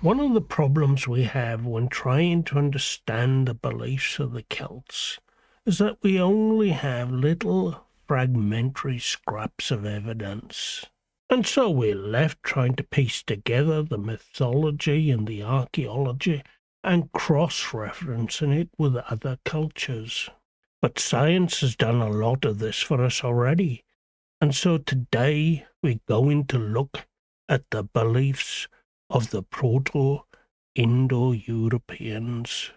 One of the problems we have when trying to understand the beliefs of the Celts is that we only have little fragmentary scraps of evidence. And so we're left trying to piece together the mythology and the archaeology and cross-referencing it with other cultures. But science has done a lot of this for us already. And so today we're going to look at the beliefs of the Proto-Indo-Europeans.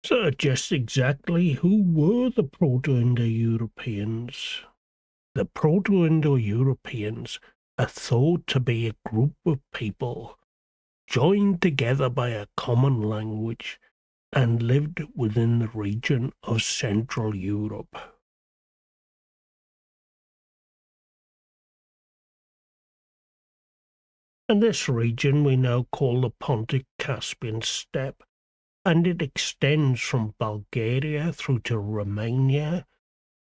So just exactly who were the Proto-Indo-Europeans? The Proto-Indo-Europeans are thought to be a group of people joined together by a common language and lived within the region of Central Europe. And this region we now call the Pontic-Caspian steppe, and it extends from Bulgaria through to Romania,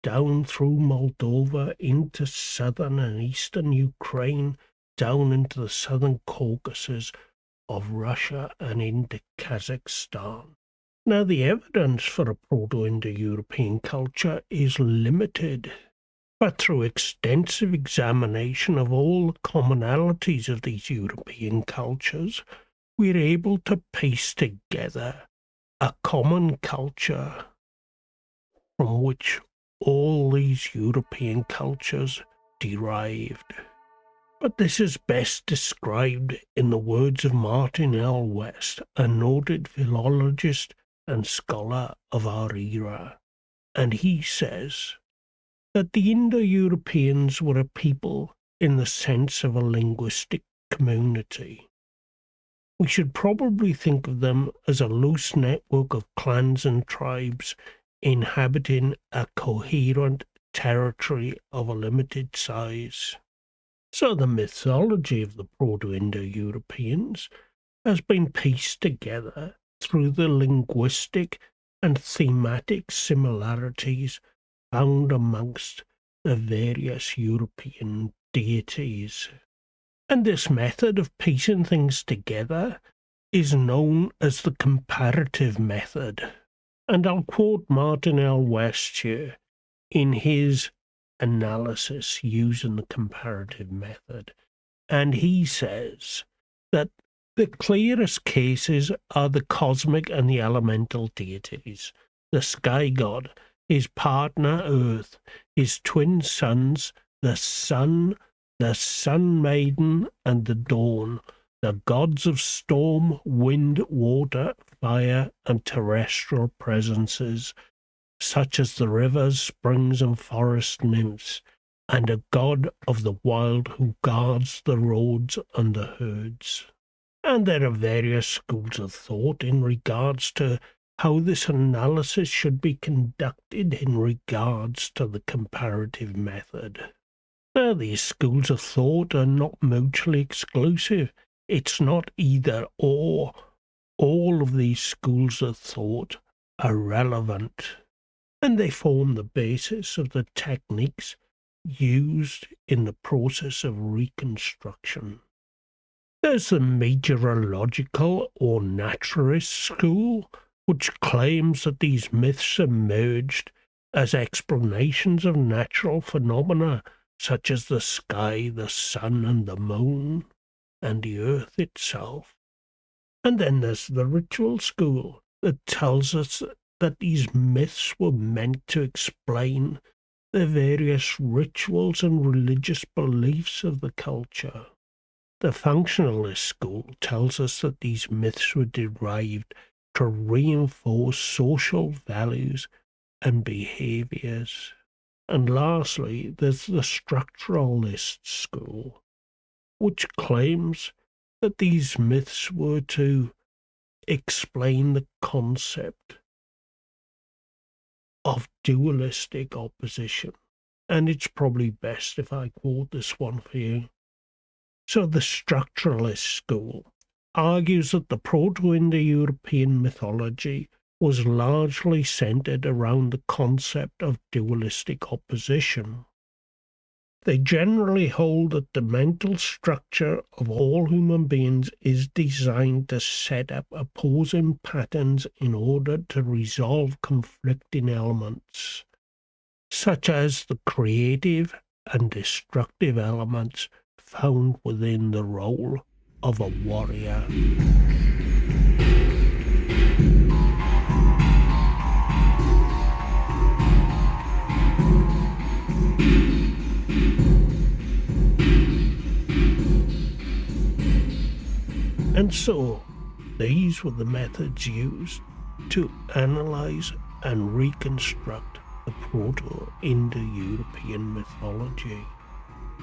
down through Moldova into southern and eastern Ukraine, down into the southern Caucasus of Russia and into Kazakhstan. Now, the evidence for a Proto-Indo-European culture is limited, but through extensive examination of all the commonalities of these European cultures, we're able to piece together a common culture from which all these European cultures derived. But this is best described in the words of Martin L. West, a noted philologist and scholar of our era, and he says that the Indo-Europeans were a people in the sense of a linguistic community. We should probably think of them as a loose network of clans and tribes inhabiting a coherent territory of a limited size. So the mythology of the Proto-Indo-Europeans has been pieced together through the linguistic and thematic similarities found amongst the various European deities. And this method of piecing things together is known as the Comparative Method. And I'll quote Martin L. West here in his analysis using the Comparative Method. And he says that the clearest cases are the cosmic and the elemental deities, the sky god, his partner Earth, his twin sons, the sun maiden, and the dawn, the gods of storm, wind, water, fire, and terrestrial presences, such as the rivers, springs, and forest nymphs, and a god of the wild who guards the roads and the herds. And there are various schools of thought in regards to how this analysis should be conducted in regards to the comparative method. Now, these schools of thought are not mutually exclusive. It's not either or. All of these schools of thought are relevant, and they form the basis of the techniques used in the process of reconstruction. There's the meteorological or naturalist school, which claims that these myths emerged as explanations of natural phenomena such as the sky, the sun, and the moon, and the earth itself. And then there's the ritual school that tells us that these myths were meant to explain the various rituals and religious beliefs of the culture. The functionalist school tells us that these myths were derived to reinforce social values and behaviours. And lastly, there's the structuralist school, which claims that these myths were to explain the concept of dualistic opposition. And it's probably best if I quote this one for you. So the structuralist school argues that the Proto-Indo-European mythology was largely centered around the concept of dualistic opposition. They generally hold that the mental structure of all human beings is designed to set up opposing patterns in order to resolve conflicting elements, such as the creative and destructive elements found within the role of a warrior. And so, these were the methods used to analyze and reconstruct the Proto-Indo-European mythology.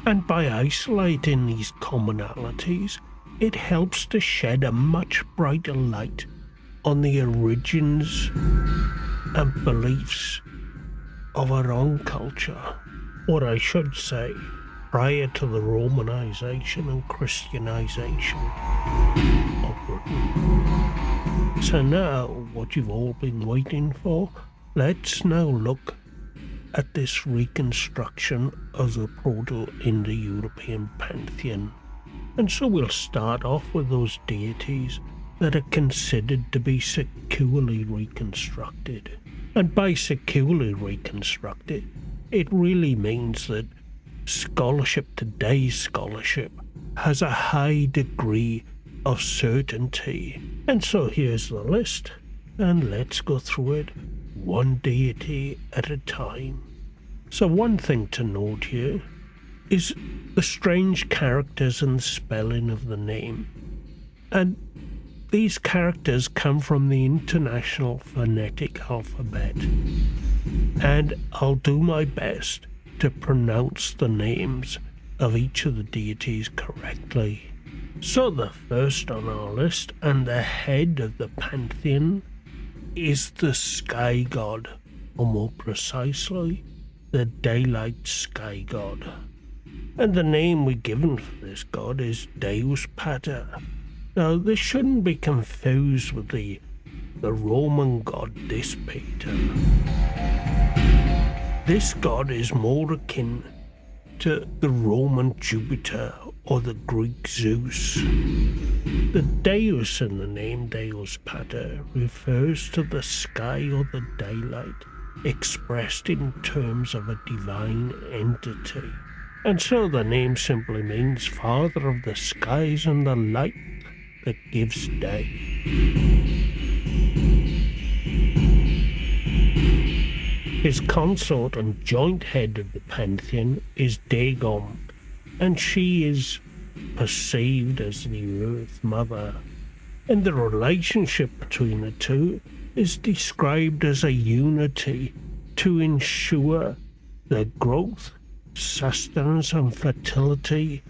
And by isolating these commonalities, it helps to shed a much brighter light on the origins and beliefs of our own culture, or I should say, prior to the Romanization and Christianization of Britain. So now, what you've all been waiting for, let's now look at this reconstruction of the Proto-Indo-European Pantheon. And so we'll start off with those deities that are considered to be securely reconstructed. And by securely reconstructed, it really means that today's scholarship, has a high degree of certainty. And so here's the list, and let's go through it one deity at a time. So one thing to note here is the strange characters and spelling of the name. And these characters come from the International Phonetic Alphabet. And I'll do my best to pronounce the names of each of the deities correctly. So the first on our list, and the head of the pantheon, is the sky god, or more precisely, the daylight sky god. And the name we're given for this god is Deus Pater. Now this shouldn't be confused with the Roman god Pater. This god is more akin to the Roman Jupiter or the Greek Zeus. The Deus in the name Deus Pater refers to the sky or the daylight, expressed in terms of a divine entity. And so the name simply means Father of the skies and the light that gives day. His consort and joint head of the pantheon is Dagon, and she is perceived as the Earth Mother. And the relationship between the two is described as a unity to ensure the growth, sustenance and fertility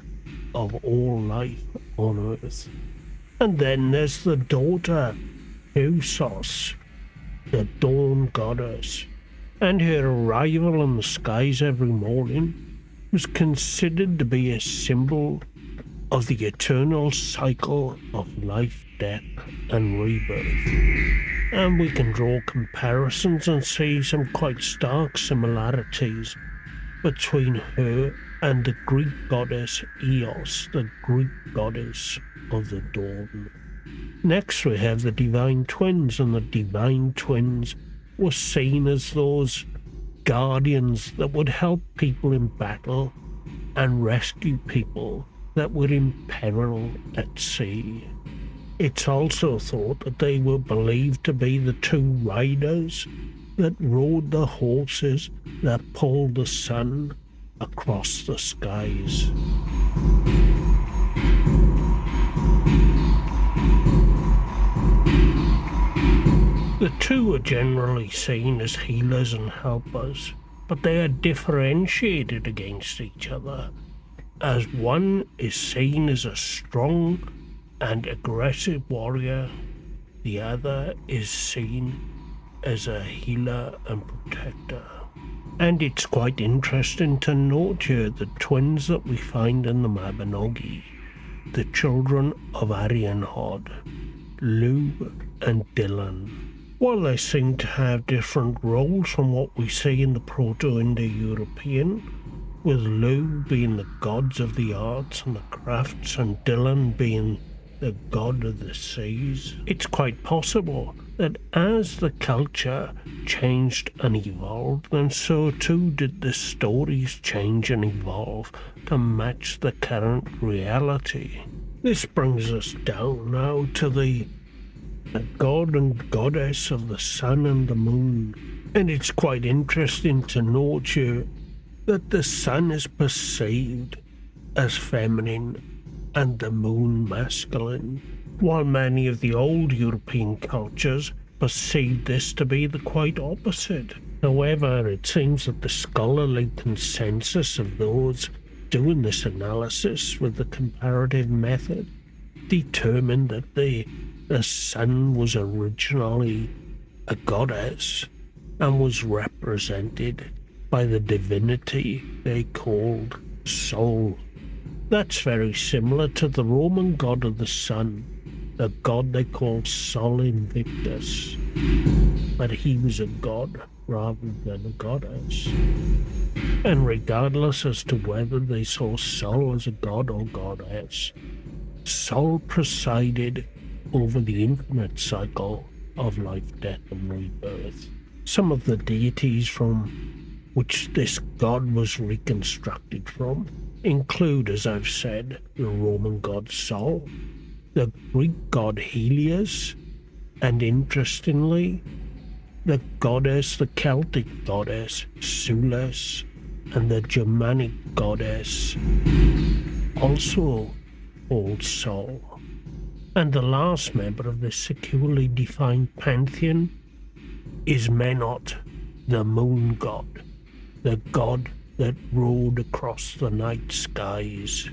of all life on Earth. And then there's the daughter, Husos, the dawn goddess, and her arrival in the skies every morning was considered to be a symbol of the eternal cycle of life, death and rebirth. And we can draw comparisons and see some quite stark similarities between her and the Greek goddess Eos, the Greek goddess of the dawn. Next we have the divine twins, and the divine twins were seen as those guardians that would help people in battle and rescue people that were in peril at sea. It's also thought that they were believed to be the two riders that rode the horses that pulled the sun across the skies. The two are generally seen as healers and helpers, but they are differentiated against each other, as one is seen as a strong and aggressive warrior, the other is seen as a healer and protector. And it's quite interesting to note here the twins that we find in the Mabinogi, the children of Arianhod, Lugh and Dylan. While they seem to have different roles from what we see in the Proto-Indo-European, with Lu being the gods of the arts and the crafts and Dylan being the god of the seas, it's quite possible that as the culture changed and evolved, then so too did the stories change and evolve to match the current reality. This brings us down now to the god and goddess of the sun and the moon. And it's quite interesting to note here that the sun is perceived as feminine and the moon masculine, while many of the old European cultures perceived this to be the quite opposite. However, it seems that the scholarly consensus of those doing this analysis with the comparative method determined that the sun was originally a goddess and was represented by the divinity they called Sol. That's very similar to the Roman god of the sun, the god they called Sol Invictus, but he was a god rather than a goddess. And regardless as to whether they saw Sol as a god or goddess, Sol presided over the infinite cycle of life, death, and rebirth. Some of the deities from which this god was reconstructed from include, as I've said, the Roman god Sol, the Greek god Helios, and interestingly, the Celtic goddess Sulis, and the Germanic goddess also called Sol. And the last member of this securely defined pantheon is Menot, the moon god, the god that rode across the night skies.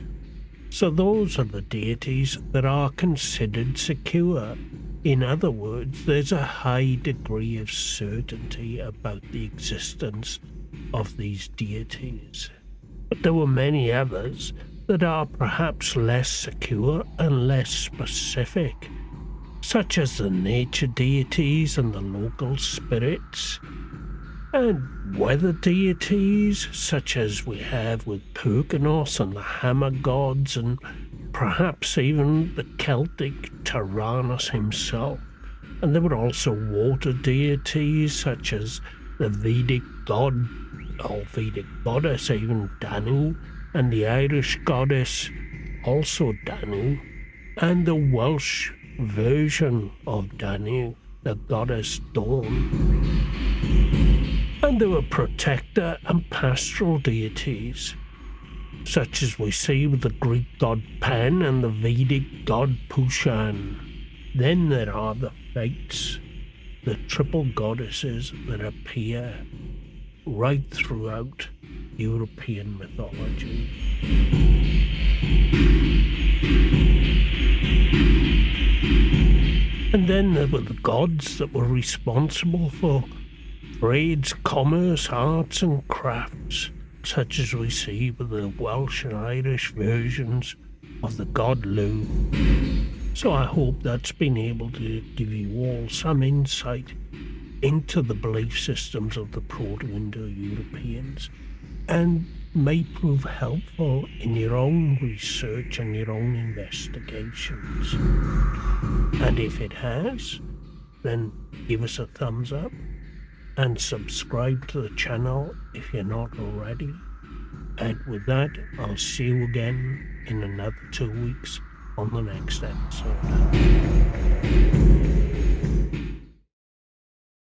So those are the deities that are considered secure. In other words, there's a high degree of certainty about the existence of these deities. But there were many others that are perhaps less secure and less specific, such as the nature deities and the local spirits, and weather deities such as we have with Perganos and the hammer gods, and perhaps even the Celtic Tyrannus himself. And there were also water deities such as the Vedic god or Vedic goddess even Danu, and the Irish goddess also Danu, and the Welsh version of Danu, the goddess Dawn. And there were protector and pastoral deities, such as we see with the Greek god Pan and the Vedic god Pushan. Then there are the Fates, the triple goddesses that appear right throughout European mythology. And then there were the gods that were responsible for trades, commerce, arts and crafts, such as we see with the Welsh and Irish versions of the god Lu. So I hope that's been able to give you all some insight into the belief systems of the Proto-Indo-Europeans and may prove helpful in your own research and your own investigations. And if it has, then give us a thumbs up and subscribe to the channel if you're not already. And with that, I'll see you again in another 2 weeks on the next episode.